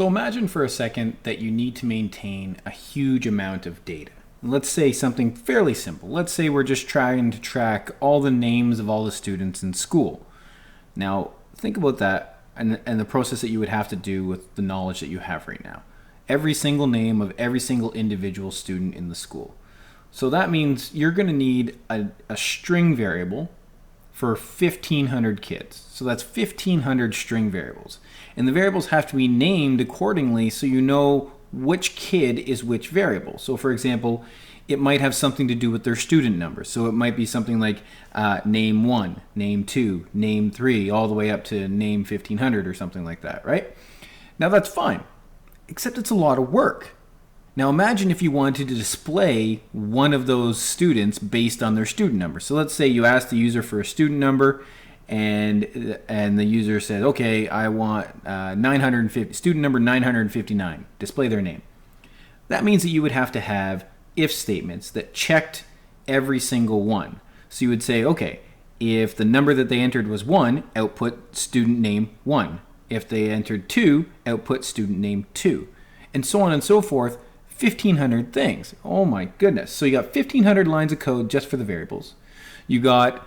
So imagine for a second that you need to maintain a huge amount of data. Let's say something fairly simple. Let's say we're just trying to track all the names of all the students in school. Now, think about that and the process that you would have to do with the knowledge that you have right now. Every single name of every single individual student in the school. So that means you're going to need a string variable for 1,500 kids. So that's 1,500 string variables. And the variables have to be named accordingly so you know which kid is which variable. So for example, it might have something to do with their student number. So it might be something like name 1, name 2, name 3, all the way up to name 1,500 or something like that, right? Now that's fine, except it's a lot of work. Now imagine if you wanted to display one of those students based on their student number. So let's say you ask the user for a student number and the user said, okay, I want 950, student number 959, display their name. That means that you would have to have if statements that checked every single one. So you would say, okay, if the number that they entered was 1, output student name 1. If they entered 2, output student name 2. And so on and so forth, 1,500 things. Oh my goodness. So you got 1,500 lines of code just for the variables. You got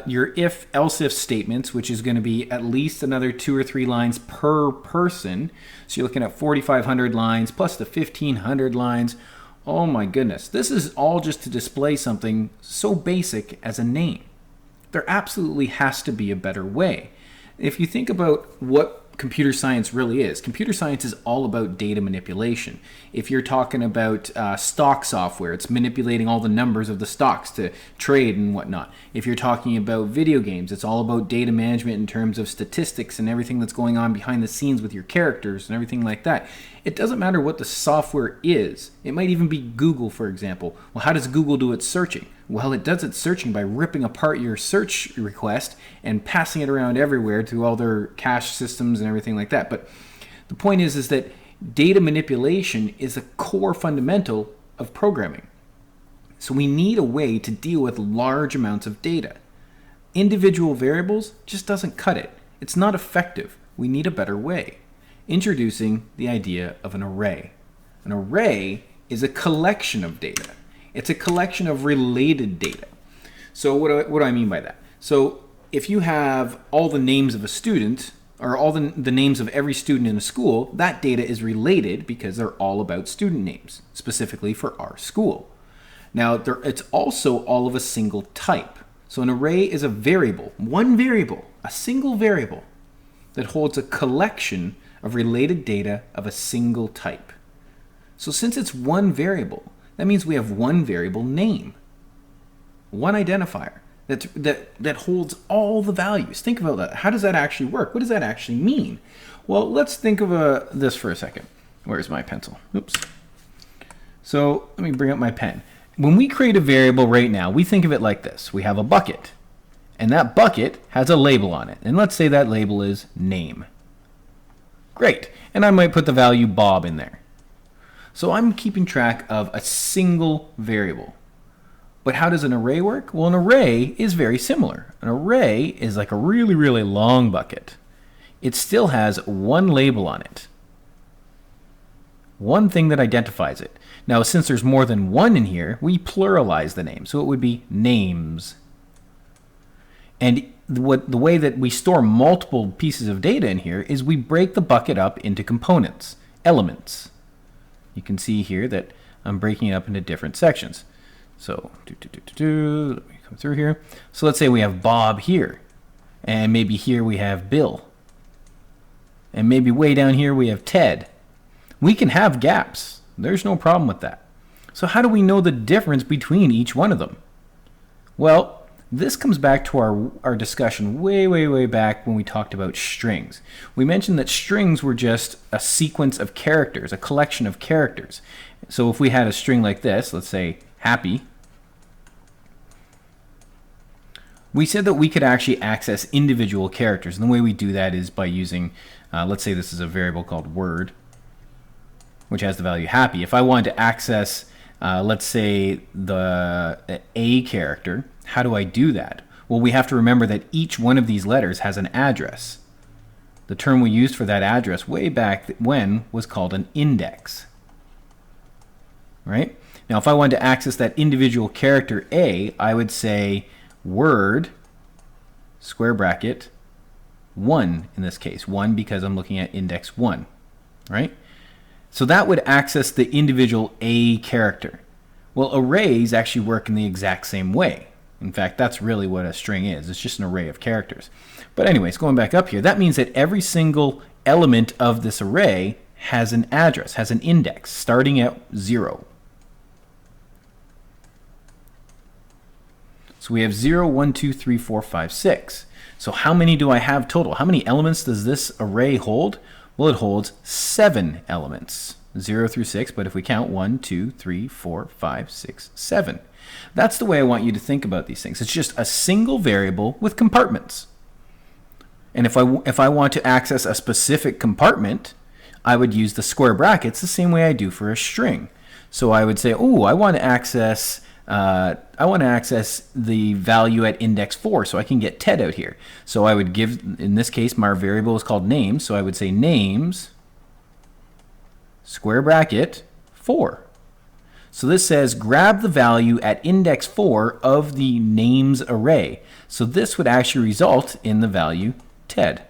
your if else if statements, which is going to be at least another 2 or 3 lines per person. So you're looking at 4,500 lines plus the 1,500 lines. Oh my goodness. This is all just to display something so basic as a name. There absolutely has to be a better way. If you think about what computer science really is. Computer science is all about data manipulation. If you're talking about stock software, it's manipulating all the numbers of the stocks to trade and whatnot. If you're talking about video games, it's all about data management in terms of statistics and everything that's going on behind the scenes with your characters and everything like that. It doesn't matter what the software is. It might even be Google, for example. Well, how does Google do its searching? Well, it does its searching by ripping apart your search request and passing it around everywhere to all their cache systems and everything like that. But the point is that data manipulation is a core fundamental of programming. So we need a way to deal with large amounts of data. Individual variables just doesn't cut it. It's not effective. We need a better way. Introducing the idea of an array. An array is a collection of data. It's a collection of related data. So what do I mean by that? So if you have all the names of a student, or all the names of every student in a school, that data is related because they're all about student names, specifically for our school. Now, it's also all of a single type. So an array is a variable, one variable, a single variable that holds a collection of related data of a single type. So since it's one variable, that means we have one variable name, one identifier that holds all the values. Think about that. How does that actually work? What does that actually mean? Well, let's think of this for a second. Where's my pencil? Oops. So let me bring up my pen. When we create a variable right now, we think of it like this. We have a bucket, and that bucket has a label on it. And let's say that label is name. Great. And I might put the value Bob in there. So I'm keeping track of a single variable. But how does an array work? Well, an array is very similar. An array is like a really, really long bucket. It still has one label on it. One thing that identifies it. Now, since there's more than one in here, we pluralize the name. So it would be names. And the way that we store multiple pieces of data in here is we break the bucket up into components, elements. You can see here that I'm breaking it up into different sections. So, let me come through here. So let's say we have Bob here, and maybe here we have Bill, and maybe way down here we have Ted. We can have gaps. There's no problem with that. So how do we know the difference between each one of them? Well, this comes back to our discussion way back when we talked about strings. We mentioned that strings were just a sequence of characters, a collection of characters. So if we had a string like this, let's say happy, we said that we could actually access individual characters. And the way we do that is by using, let's say this is a variable called word, which has the value happy. If I wanted to access, let's say the A character, how do I do that? Well, we have to remember that each one of these letters has an address. The term we used for that address way back when was called an index. Right? Now, if I wanted to access that individual character A, I would say word, square bracket, 1 in this case. 1 because I'm looking at index 1. Right? So that would access the individual A character. Well, arrays actually work in the exact same way. In fact, that's really what a string is. It's just an array of characters. But anyways, going back up here, that means that every single element of this array has an address, has an index, starting at 0. So we have 0, 1, 2, 3, 4, 5, 6. So how many do I have total? How many elements does this array hold? Well, it holds 7 elements, 0 through 6, but if we count 1, 2, 3, 4, 5, 6, 7. That's the way I want you to think about these things. It's just a single variable with compartments. And if I want to access a specific compartment, I would use the square brackets the same way I do for a string. So I would say, oh, I want to access the value at index 4, so I can get Ted out here. So I would give, in this case, my variable is called names, so I would say names, square bracket, 4. So this says grab the value at index 4 of the names array. So this would actually result in the value Ted.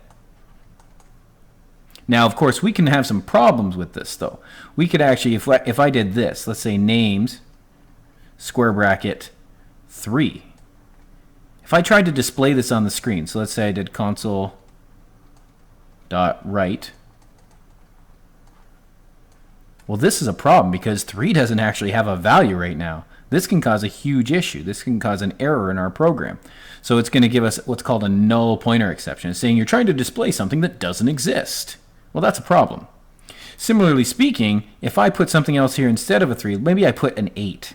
Now, of course, we can have some problems with this, though. We could actually, if I did this, let's say names, square bracket, 3. If I tried to display this on the screen, so let's say I did console.write. Well, this is a problem because 3 doesn't actually have a value right now. This can cause a huge issue. This can cause an error in our program. So it's going to give us what's called a null pointer exception. It's saying you're trying to display something that doesn't exist. Well, that's a problem. Similarly speaking, if I put something else here instead of a 3, maybe I put an 8.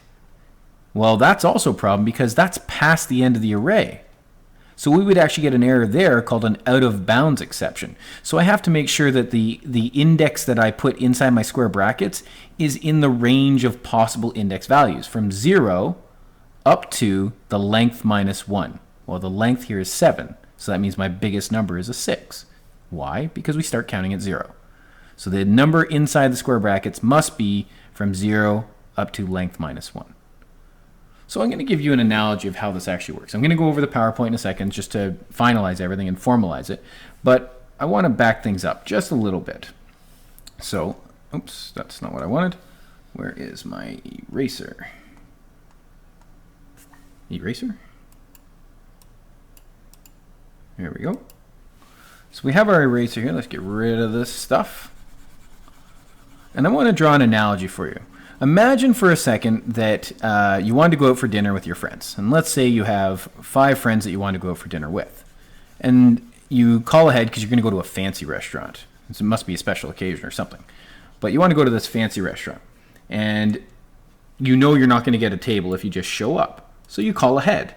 Well, that's also a problem because that's past the end of the array. So we would actually get an error there called an out of bounds exception. So I have to make sure that the index that I put inside my square brackets is in the range of possible index values from 0 up to the length minus 1. Well, the length here is 7. So that means my biggest number is a 6. Why? Because we start counting at 0. So the number inside the square brackets must be from 0 up to length minus 1. So I'm going to give you an analogy of how this actually works. I'm going to go over the PowerPoint in a second just to finalize everything and formalize it. But I want to back things up just a little bit. So, oops, that's not what I wanted. Where is my eraser? Eraser? There we go. So we have our eraser here. Let's get rid of this stuff. And I want to draw an analogy for you. Imagine for a second that you want to go out for dinner with your friends. And let's say you have 5 friends that you want to go out for dinner with. And you call ahead because you're going to go to a fancy restaurant. It must be a special occasion or something. But you want to go to this fancy restaurant. And you know you're not going to get a table if you just show up. So you call ahead.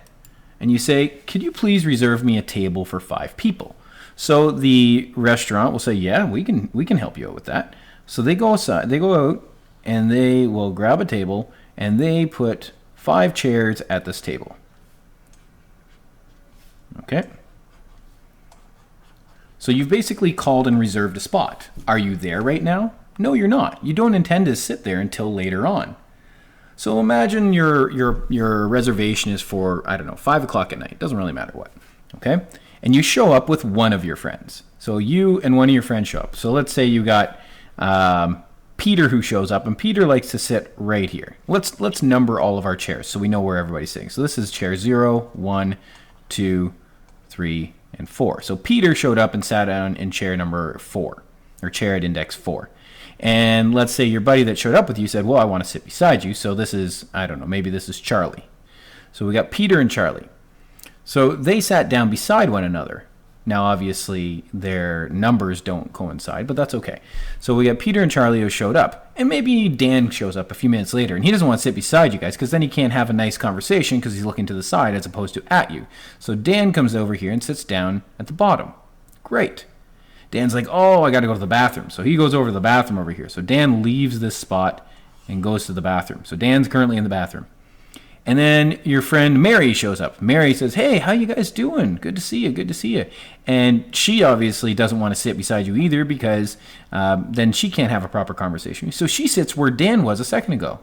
And you say, could you please reserve me a table for 5 people? So the restaurant will say, yeah, we can help you out with that. So they go outside, they go out, and they will grab a table, and they put 5 chairs at this table. Okay? So you've basically called and reserved a spot. Are you there right now? No, you're not. You don't intend to sit there until later on. So imagine your reservation is for, I don't know, 5 o'clock at night. Doesn't really matter what. Okay? And you show up with one of your friends. So you and one of your friends show up. So let's say you got Peter who shows up, and Peter likes to sit right here. Let's number all of our chairs so we know where everybody's sitting. So this is chair 0, 1, 2, 3, and 4. So Peter showed up and sat down in chair number 4, or chair at index 4. And let's say your buddy that showed up with you said, well, I want to sit beside you. So this is, I don't know, maybe this is Charlie. So we got Peter and Charlie. So they sat down beside one another. Now, obviously, their numbers don't coincide, but that's okay. So we got Peter and Charlie who showed up, and maybe Dan shows up a few minutes later, and he doesn't want to sit beside you guys because then he can't have a nice conversation because he's looking to the side as opposed to at you. So Dan comes over here and sits down at the bottom. Great. Dan's like, oh, I got to go to the bathroom. So he goes over to the bathroom over here. So Dan leaves this spot and goes to the bathroom. So Dan's currently in the bathroom. And then your friend Mary shows up. Mary says, hey, how you guys doing? Good to see you. Good to see you. And she obviously doesn't want to sit beside you either because then she can't have a proper conversation. So she sits where Dan was a second ago.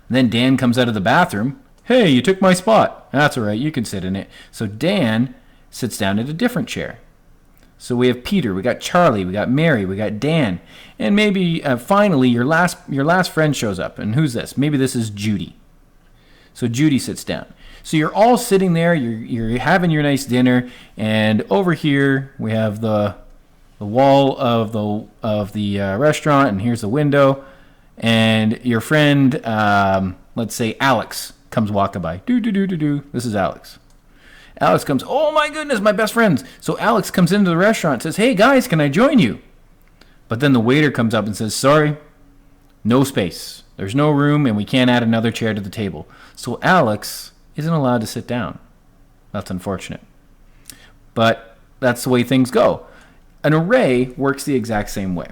And then Dan comes out of the bathroom. Hey, you took my spot. That's all right. You can sit in it. So Dan sits down at a different chair. So we have Peter, we got Charlie, we got Mary, we got Dan. And maybe finally your last friend shows up. And who's this? Maybe this is Judy. So Judy sits down. So you're all sitting there, you're having your nice dinner, and over here we have the wall of the restaurant, and here's the window, and your friend, let's say Alex, comes walking by. This is Alex. Alex comes, oh my goodness, my best friends. So Alex comes into the restaurant and says, hey guys, can I join you? But then the waiter comes up and says, sorry, no space. There's no room, and we can't add another chair to the table. So Alex isn't allowed to sit down. That's unfortunate. But that's the way things go. An array works the exact same way.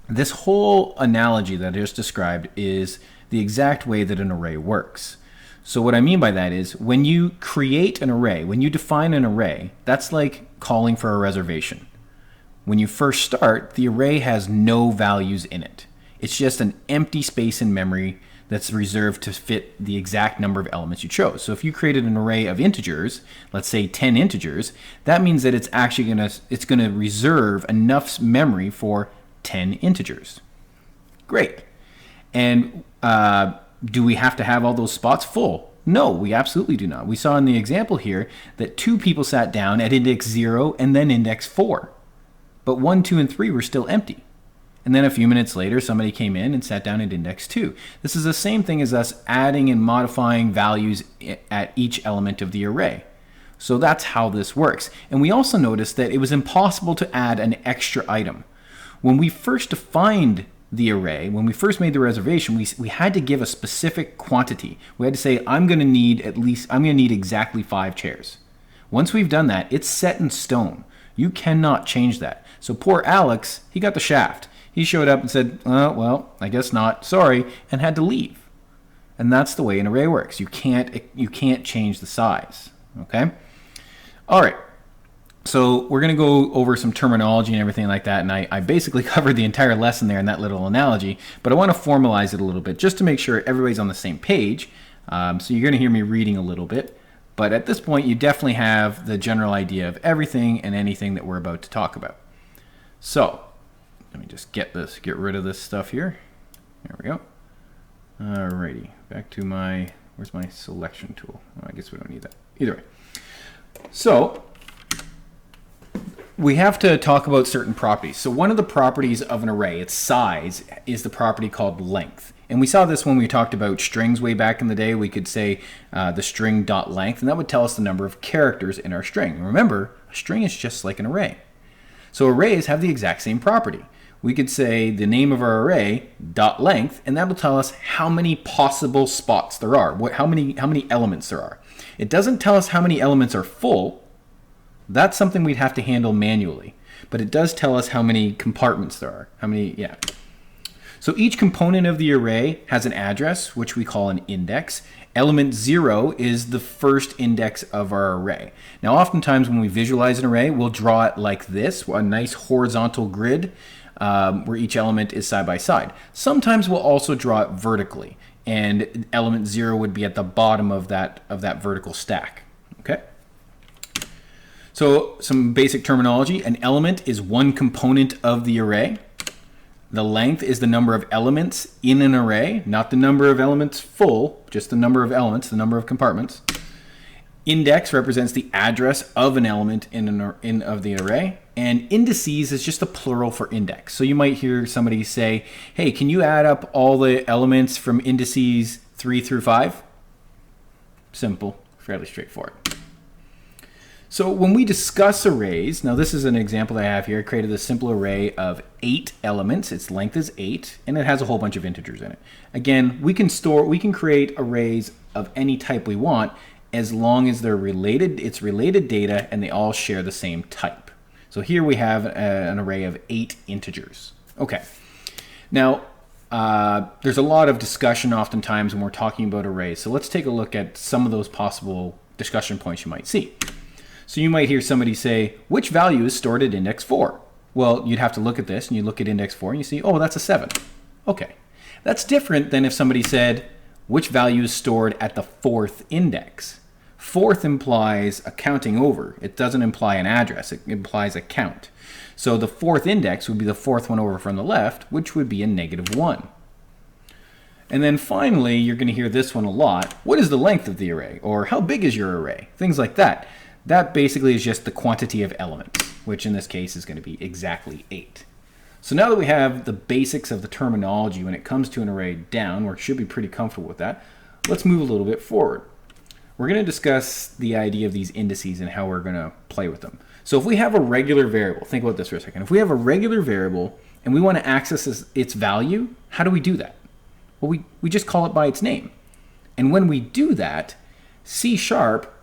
This whole analogy that I just described is the exact way that an array works. So what I mean by that is when you create an array, when you define an array, that's like calling for a reservation. When you first start, the array has no values in it. It's just an empty space in memory that's reserved to fit the exact number of elements you chose. So if you created an array of integers, let's say 10 integers, that means that it's actually going to reserve enough memory for 10 integers. Great. And do we have to have all those spots full? No, we absolutely do not. We saw in the example here that 2 people sat down at index 0 and then index 4. But 1, 2, and 3 were still empty. And then a few minutes later, somebody came in and sat down at index 2. This is the same thing as us adding and modifying values at each element of the array. So that's how this works. And we also noticed that it was impossible to add an extra item. When we first defined the array, when we first made the reservation, we had to give a specific quantity. We had to say, I'm going to need exactly 5 chairs. Once we've done that, it's set in stone. You cannot change that. So poor Alex, he got the shaft. He showed up and said, oh, well, I guess not, sorry, and had to leave. And that's the way an array works. You can't change the size, okay? All right, so we're going to go over some terminology and everything like that, and I basically covered the entire lesson there in that little analogy, but I want to formalize it a little bit just to make sure everybody's on the same page. So you're going to hear me reading a little bit, but at this point, you definitely have the general idea of everything and anything that we're about to talk about. So let me just get rid of this stuff here. There we go. Alrighty, back to where's my selection tool? Oh, I guess we don't need that. Either way. So we have to talk about certain properties. So one of the properties of an array, its size, is the property called length. And we saw this when we talked about strings way back in the day. We could say the string dot length, and that would tell us the number of characters in our string. And remember, a string is just like an array. So arrays have the exact same property. We could say the name of our array, dot length, and that will tell us how many possible spots there are, how many elements there are. It doesn't tell us how many elements are full. That's something we'd have to handle manually. But it does tell us how many compartments there are. So each component of the array has an address, which we call an index. Element 0 is the first index of our array. Now, oftentimes when we visualize an array, we'll draw it like this, a nice horizontal grid where each element is side by side. Sometimes we'll also draw it vertically, and element 0 would be at the bottom of that vertical stack. Okay. So some basic terminology. An element is one component of the array. The length is the number of elements in an array, not the number of elements full, just the number of elements, the number of compartments. Index represents the address of an element of the array. And indices is just a plural for index. So you might hear somebody say, hey, can you add up all the elements from indices 3 through 5? Simple, fairly straightforward. So when we discuss arrays, now this is an example that I have here. I created a simple array of 8 elements. Its length is 8, and it has a whole bunch of integers in it. Again, we can create arrays of any type we want as long as they're related, it's related data, and they all share the same type. So here we have an array of 8 integers. Okay. Now, There's a lot of discussion oftentimes when we're talking about arrays. So let's take a look at some of those possible discussion points you might see. So you might hear somebody say, which value is stored at index 4? Well, you'd have to look at this, and you look at index 4, and you see, oh, that's a 7. Okay. That's different than if somebody said, which value is stored at the 4th index? 4th implies a counting over. It doesn't imply an address. It implies a count. So the 4th index would be the 4th one over from the left, which would be a -1. And then finally, you're going to hear this one a lot. What is the length of the array? Or how big is your array? Things like that. That basically is just the quantity of elements, which in this case is going to be exactly 8. So now that we have the basics of the terminology when it comes to an array down, we should be pretty comfortable with that, let's move a little bit forward. We're going to discuss the idea of these indices and how we're going to play with them. So if we have a regular variable, think about this for a second. If we have a regular variable and we want to access its value, how do we do that? Well, we just call it by its name. And when we do that, C#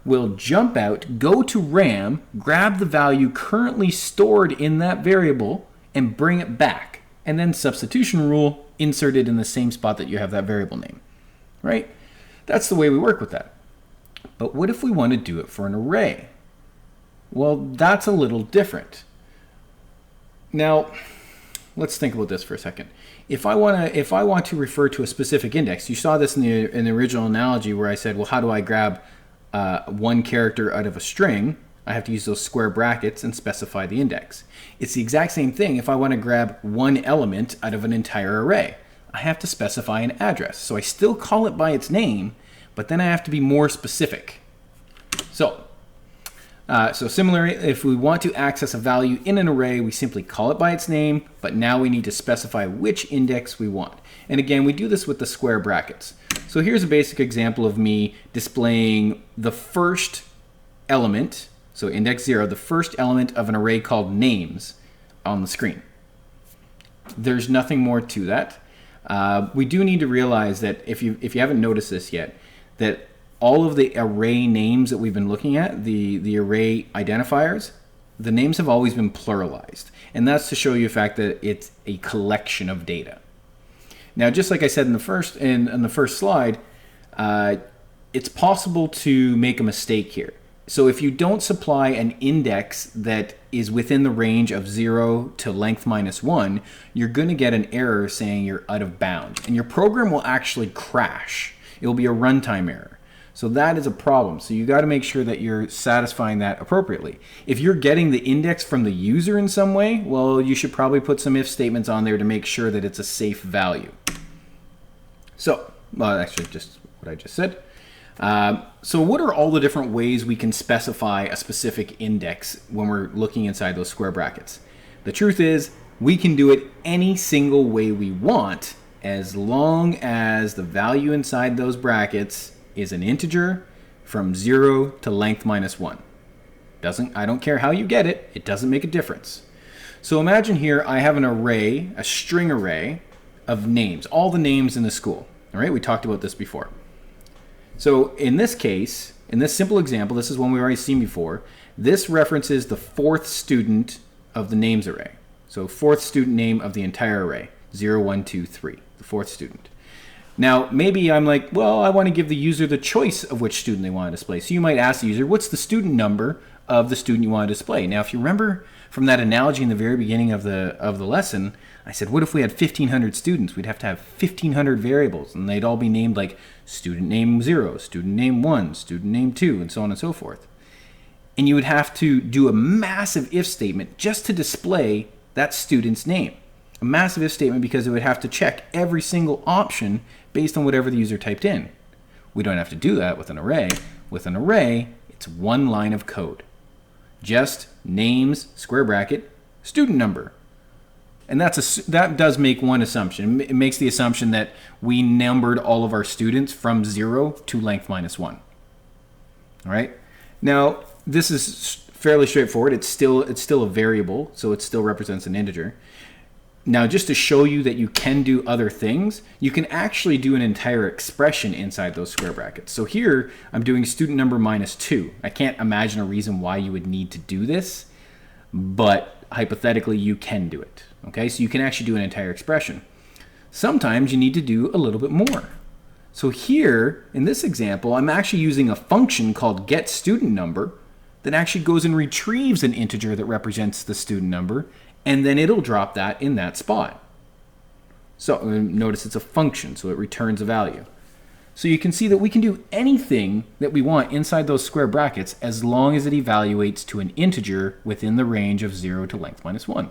will jump out, go to RAM, grab the value currently stored in that variable, and bring it back. And then substitution rule, insert it in the same spot that you have that variable name. Right? That's the way we work with that. But what if we want to do it for an array? Well, that's a little different. Now, let's think about this for a second. If I want to refer to a specific index, you saw this in the original analogy where I said, well, how do I grab one character out of a string? I have to use those square brackets and specify the index. It's the exact same thing if I want to grab one element out of an entire array. I have to specify an address. So I still call it by its name, but then I have to be more specific. So similarly, if we want to access a value in an array, we simply call it by its name, but now we need to specify which index we want. And again, we do this with the square brackets. So here's a basic example of me displaying the first element, so index 0, the first element of an array called names on the screen. There's nothing more to that. We do need to realize that if you haven't noticed this yet, that all of the array names that we've been looking at, the array identifiers, the names have always been pluralized. And that's to show you the fact that it's a collection of data. Now, just like I said in the first slide, it's possible to make a mistake here. So if you don't supply an index that is within the range of 0 to length -1, you're going to get an error saying you're out of bounds. And your program will actually crash. It will be a runtime error. So that is a problem. So you got to make sure that you're satisfying that appropriately. If you're getting the index from the user in some way, well, you should probably put some if statements on there to make sure that it's a safe value. So, well, actually, just what I just said. So what are all the different ways we can specify a specific index when we're looking inside those square brackets? The truth is, we can do it any single way we want as long as the value inside those brackets is an integer from 0 to length -1. I don't care how you get it, it doesn't make a difference. So imagine here I have an array, a string array of names, all the names in the school. All right, we talked about this before. So in this case, in this simple example, this is one we've already seen before, this references the 4th student of the names array. So 4th student name of the entire array, 0, 1, 2, 3, the 4th student. Now, maybe I'm like, well, I want to give the user the choice of which student they want to display. So you might ask the user, what's the student number of the student you want to display? Now, if you remember from that analogy in the very beginning of the lesson, I said, what if we had 1,500 students? We'd have to have 1,500 variables, and they'd all be named like student name 0, student name 1, student name 2, and so on and so forth. And you would have to do a massive if statement just to display that student's name. A massive if statement because it would have to check every single option based on whatever the user typed in. We don't have to do that with an array. With an array, it's one line of code. Just names, square bracket, student number. And that does make one assumption. It makes the assumption that we numbered all of our students from 0 to length -1. All right? Now, this is fairly straightforward. It's still a variable, so it still represents an integer. Now, just to show you that you can do other things, you can actually do an entire expression inside those square brackets. So here, I'm doing student number -2. I can't imagine a reason why you would need to do this, but hypothetically, you can do it. Okay, so you can actually do an entire expression. Sometimes you need to do a little bit more. So here, in this example, I'm actually using a function called getStudentNumber that actually goes and retrieves an integer that represents the student number, and then it'll drop that in that spot. So notice it's a function, so it returns a value. So you can see that we can do anything that we want inside those square brackets as long as it evaluates to an integer within the range of 0 to length minus 1.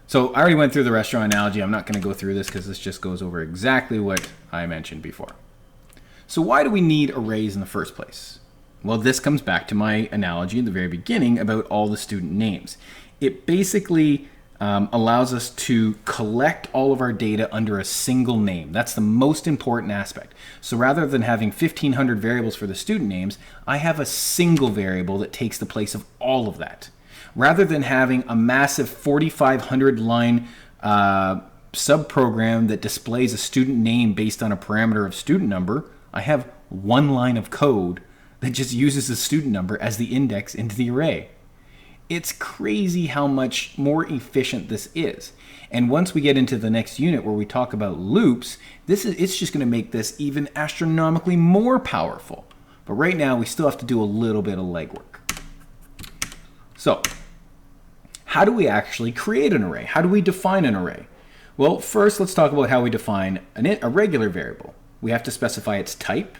So I already went through the restaurant analogy. I'm not going to go through this because this just goes over exactly what I mentioned before. So why do we need arrays in the first place? Well, this comes back to my analogy in the very beginning about all the student names. It basically allows us to collect all of our data under a single name. That's the most important aspect. So rather than having 1,500 variables for the student names, I have a single variable that takes the place of all of that. Rather than having a massive 4,500 line subprogram that displays a student name based on a parameter of student number, I have one line of code that just uses the student number as the index into the array. It's crazy how much more efficient this is. And once we get into the next unit where we talk about loops, it's just going to make this even astronomically more powerful. But right now we still have to do a little bit of legwork. So, how do we actually create an array? How do we define an array? Well, first let's talk about how we define a regular variable. We have to specify its type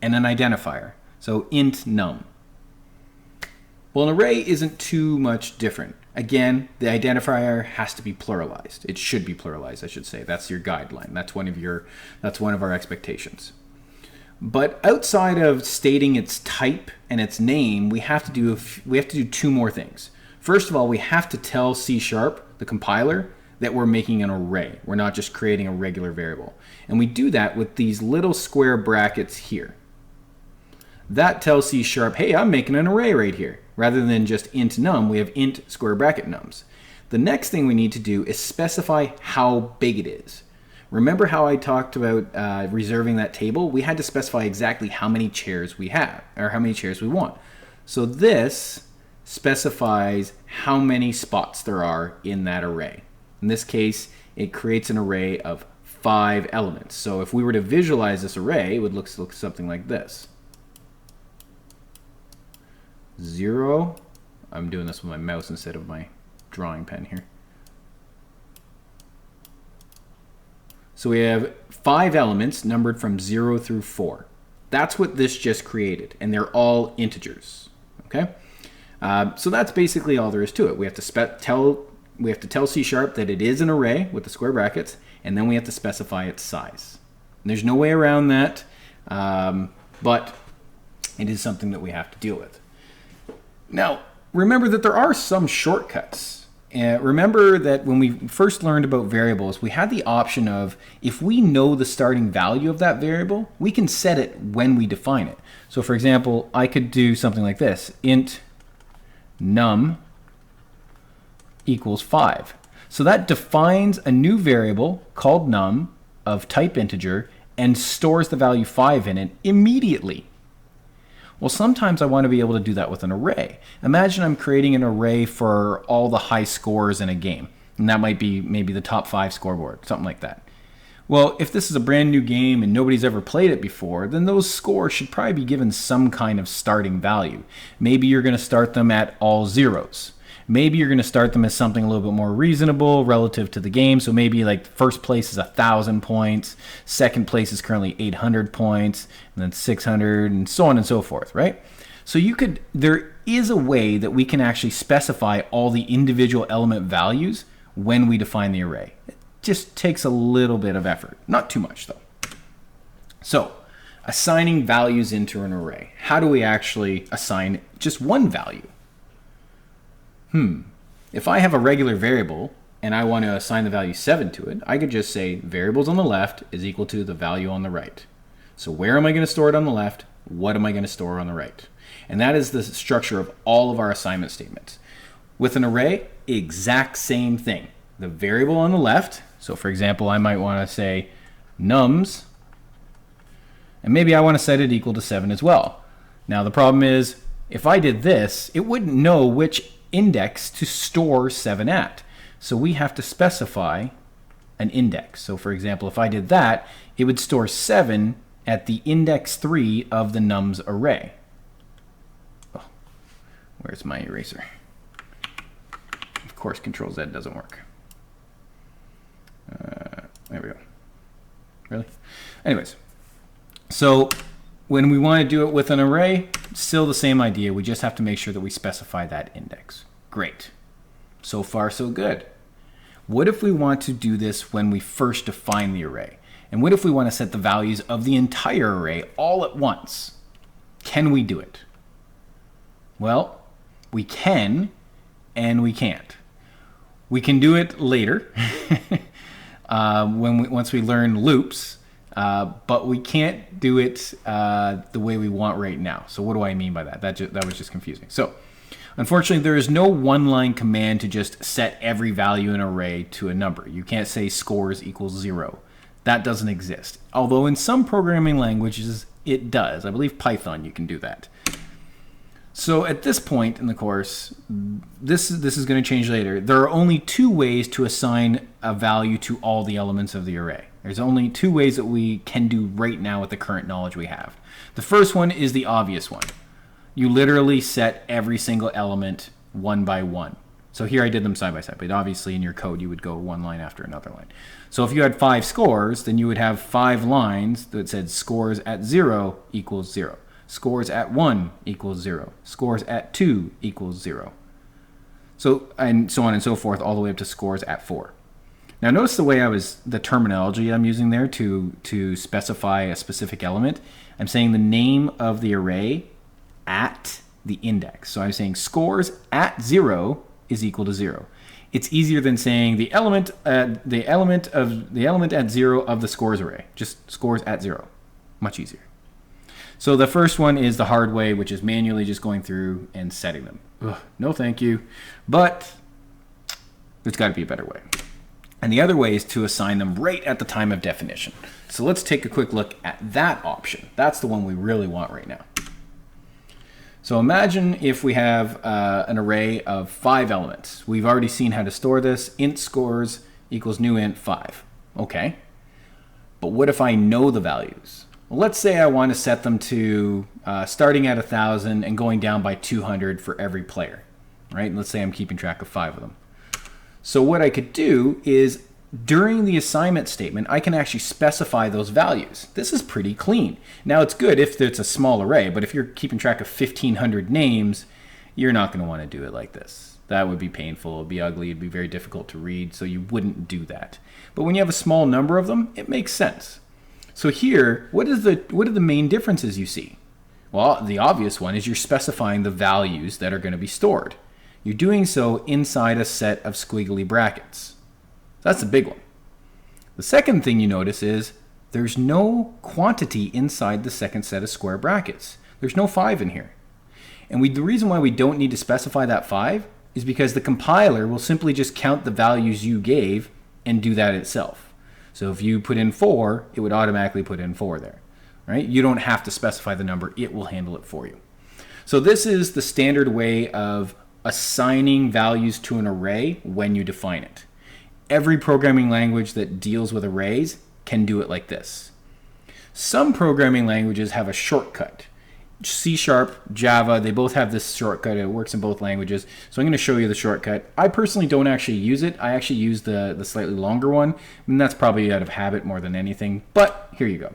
and an identifier. So int num. Well, an array isn't too much different. Again, the identifier has to be pluralized. It should be pluralized, I should say. That's your guideline. That's one of our expectations. But outside of stating its type and its name, we have to do two more things. First of all, we have to tell C#, the compiler, that we're making an array. We're not just creating a regular variable. And we do that with these little square brackets here. That tells C#, hey, I'm making an array right here. Rather than just int num, we have int square bracket nums. The next thing we need to do is specify how big it is. Remember how I talked about reserving that table? We had to specify exactly how many chairs we have, or how many chairs we want. So this specifies how many spots there are in that array. In this case, it creates an array of 5 elements. So if we were to visualize this array, it would look something like this. 0, I'm doing this with my mouse instead of my drawing pen here. So we have 5 elements numbered from 0 through 4. That's what this just created, and they're all integers. Okay, so that's basically all there is to it. We have to tell C# that it is an array with the square brackets, and then we have to specify its size. And there's no way around that, but it is something that we have to deal with. Now, remember that there are some shortcuts. Remember that when we first learned about variables, we had the option of, if we know the starting value of that variable, we can set it when we define it. So for example, I could do something like this, int num equals 5. So that defines a new variable called num of type integer and stores the value 5 in it immediately. Well, sometimes I want to be able to do that with an array. Imagine I'm creating an array for all the high scores in a game. And that might be maybe the top 5 scoreboard, something like that. Well, if this is a brand new game and nobody's ever played it before, then those scores should probably be given some kind of starting value. Maybe you're going to start them at all zeros. Maybe you're going to start them as something a little bit more reasonable relative to the game. So maybe like first place is 1,000 points, second place is currently 800 points, and then 600, and so on and so forth, right? So there is a way that we can actually specify all the individual element values when we define the array. It just takes a little bit of effort, not too much though. So assigning values into an array. How do we actually assign just one value? If I have a regular variable and I want to assign the value 7 to it, I could just say variables on the left is equal to the value on the right. So where am I going to store it on the left? What am I going to store on the right? And that is the structure of all of our assignment statements. With an array, exact same thing. The variable on the left, so for example, I might want to say nums, and maybe I want to set it equal to 7 as well. Now the problem is, if I did this, it wouldn't know which index to store 7 at. So we have to specify an index. So for example, if I did that, it would store 7 at the index 3 of the nums array. Oh, where's my eraser? Of course, Control Z doesn't work. There we go. Really? Anyways, so when we want to do it with an array, still the same idea. We just have to make sure that we specify that index. Great. So far, so good. What if we want to do this when we first define the array? And what if we want to set the values of the entire array all at once? Can we do it? Well, we can and we can't. We can do it later once we learn loops, but we can't do it the way we want right now. So what do I mean by that? That was just confusing. So unfortunately, there is no one-line command to just set every value in an array to a number. You can't say scores equals 0. That doesn't exist. Although in some programming languages, it does. I believe Python, you can do that. So at this point in the course, this is going to change later. There are only 2 ways to assign a value to all the elements of the array. There's only 2 ways that we can do right now with the current knowledge we have. The first one is the obvious one. You literally set every single element one by one. So here I did them side by side, but obviously in your code you would go one line after another line. So if you had 5 scores, then you would have 5 lines that said scores at 0 equals 0. Scores at 1 equals 0. Scores at 2 equals 0. So, and so on and so forth, all the way up to scores at 4. Now notice the terminology I'm using there to specify a specific element. I'm saying the name of the array at the index. So I'm saying scores at 0 is equal to 0. It's easier than saying the element at 0 of the scores array. Just scores at 0. Much easier. So the first one is the hard way, which is manually just going through and setting them. Ugh, no thank you. But there's got to be a better way. And the other way is to assign them right at the time of definition. So let's take a quick look at that option. That's the one we really want right now. So imagine if we have an array of 5 elements. We've already seen how to store this. Int scores equals new int 5. Okay. But what if I know the values? Well, let's say I want to set them to starting at 1,000 and going down by 200 for every player, right? And let's say I'm keeping track of 5 of them. So what I could do is during the assignment statement, I can actually specify those values. This is pretty clean. Now it's good if it's a small array, but if you're keeping track of 1,500 names, you're not going to want to do it like this. That would be painful, it would be ugly, it'd be very difficult to read, so you wouldn't do that. But when you have a small number of them, it makes sense. So here, what are the main differences you see? Well, the obvious one is you're specifying the values that are going to be stored. You're doing so inside a set of squiggly brackets. That's the big one. The second thing you notice is there's no quantity inside the second set of square brackets. There's no 5 in here. And the reason why we don't need to specify that 5 is because the compiler will simply just count the values you gave and do that itself. So if you put in 4, it would automatically put in 4 there, right? You don't have to specify the number, it will handle it for you. So this is the standard way of assigning values to an array when you define it. Every programming language that deals with arrays can do it like this. Some programming languages have a shortcut. C#, Java, they both have this shortcut. It works in both languages. So I'm going to show you the shortcut. I personally don't actually use it. I actually use the slightly longer one, and that's probably out of habit more than anything. But here you go.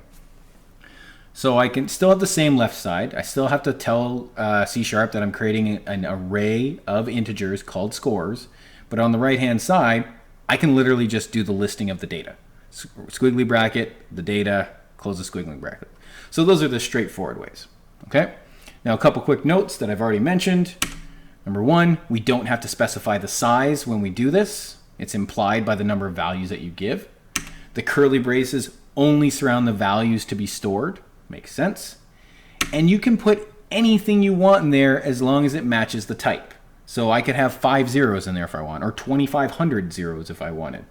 So I can still have the same left side. I still have to tell C# that I'm creating an array of integers called scores. But on the right-hand side, I can literally just do the listing of the data. Squiggly bracket, the data, close the squiggly bracket. So those are the straightforward ways. Okay. Now a couple quick notes that I've already mentioned. Number 1, we don't have to specify the size when we do this. It's implied by the number of values that you give. The curly braces only surround the values to be stored. Makes sense. And you can put anything you want in there as long as it matches the type. So I could have 5 zeros in there if I want, or 2,500 zeros if I wanted.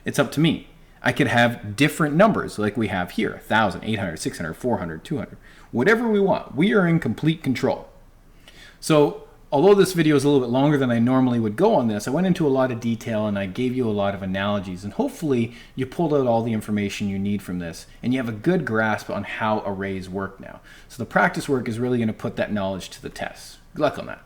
It's up to me. I could have different numbers like we have here, 1,000, 800, 600, 400, 200, whatever we want. We are in complete control. So although this video is a little bit longer than I normally would go on this, I went into a lot of detail and I gave you a lot of analogies, and hopefully you pulled out all the information you need from this and you have a good grasp on how arrays work now. So the practice work is really going to put that knowledge to the test. Good luck on that.